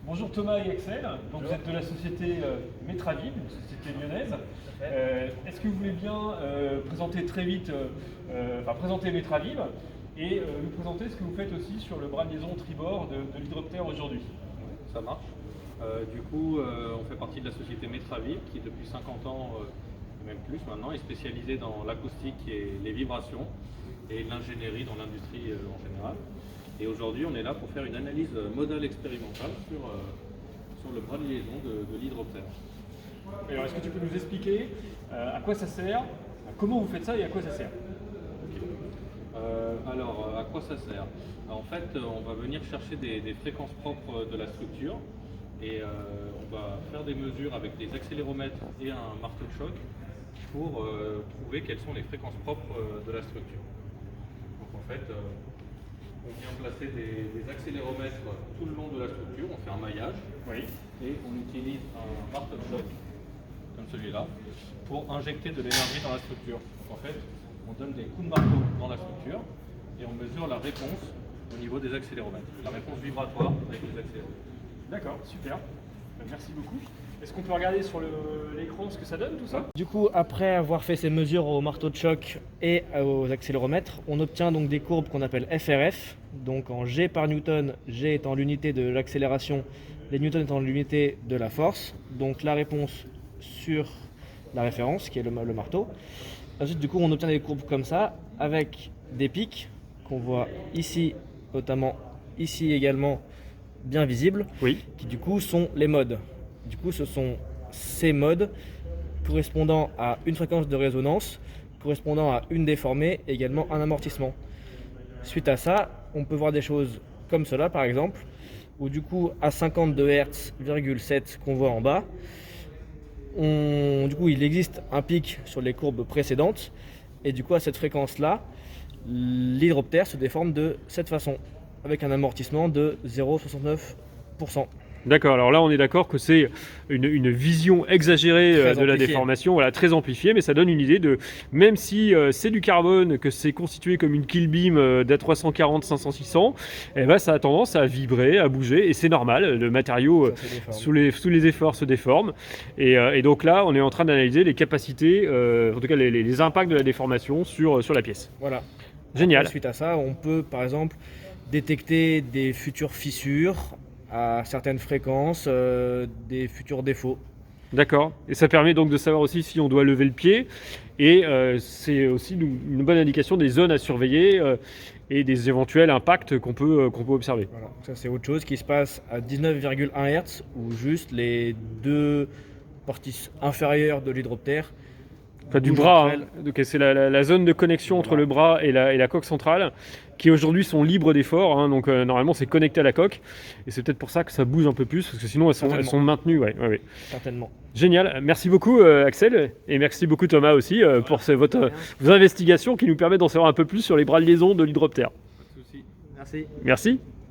Bonjour Thomas et Axel, donc vous êtes de la société Metravib, une société lyonnaise. Est-ce que vous voulez bien présenter très vite, présenter Metravib et nous présenter ce que vous faites aussi sur le bras de liaison tribord de l'hydroptère aujourd'hui? Ça marche. On fait partie de la société Metravib qui depuis 50 ans, même plus maintenant, est spécialisée dans l'acoustique et les vibrations et l'ingénierie dans l'industrie en général. Et aujourd'hui, on est là pour faire une analyse modale expérimentale sur le bras de liaison de l'hydroptère. Alors, est-ce que tu peux nous expliquer à quoi ça sert, comment vous faites ça et à quoi ça sert? À quoi ça sert? En fait, on va venir chercher des fréquences propres de la structure et on va faire des mesures avec des accéléromètres et un marteau de choc pour trouver quelles sont les fréquences propres de la structure. Donc en fait, on vient placer des accéléromètres tout le long de la structure, on fait un maillage et on utilise un marteau de choc, comme celui-là, pour injecter de l'énergie dans la structure. Donc en fait, on donne des coups de marteau dans la structure et on mesure la réponse au niveau des accéléromètres, la réponse vibratoire avec les accéléromètres. D'accord, super, merci beaucoup. Est-ce qu'on peut regarder sur l'écran ce que ça donne tout ça? Du coup, après avoir fait ces mesures au marteau de choc et aux accéléromètres, on obtient donc des courbes qu'on appelle FRF, donc en G par Newton, G étant l'unité de l'accélération, les newtons étant l'unité de la force, donc la réponse sur la référence qui est le marteau. Ensuite, du coup, on obtient des courbes comme ça, avec des pics qu'on voit ici, notamment ici également, bien visibles, qui du coup sont les modes. Du coup, ce sont ces modes correspondant à une fréquence de résonance, correspondant à une déformée, et également un amortissement. Suite à ça, on peut voir des choses comme cela, par exemple, où du coup, à 52 Hz,7 qu'on voit en bas, il existe un pic sur les courbes précédentes, et du coup, à cette fréquence-là, l'hydroptère se déforme de cette façon, avec un amortissement de 0,69%. D'accord, alors là on est d'accord que c'est une vision exagérée de la déformation, voilà, très amplifiée, mais ça donne une idée de, même si c'est du carbone, que c'est constitué comme une kill beam d'A340, 500, 600, eh ben, ça a tendance à vibrer, à bouger, et c'est normal, le matériau sous les efforts se déforme, et donc là on est en train d'analyser les capacités, en tout cas les impacts de la déformation sur la pièce. Voilà. Génial. Après, suite à ça, on peut par exemple détecter des futures fissures, à certaines fréquences, des futurs défauts. D'accord. Et ça permet donc de savoir aussi si on doit lever le pied. Et c'est aussi une bonne indication des zones à surveiller et des éventuels impacts qu'on peut observer. Voilà. Ça, c'est autre chose qui se passe à 19,1 Hz, où juste les deux parties inférieures de l'hydroptère, enfin, du bras, hein. C'est la zone de connexion entre le bras et la coque centrale, qui aujourd'hui sont libres d'effort, hein, donc normalement c'est connecté à la coque, et c'est peut-être pour ça que ça bouge un peu plus, parce que sinon elles sont maintenues. Ouais. Certainement. Génial, merci beaucoup Axel, et merci beaucoup Thomas aussi pour vos investigations qui nous permettent d'en savoir un peu plus sur les bras de liaison de l'hydroptère. Pas de souci. Merci. Merci.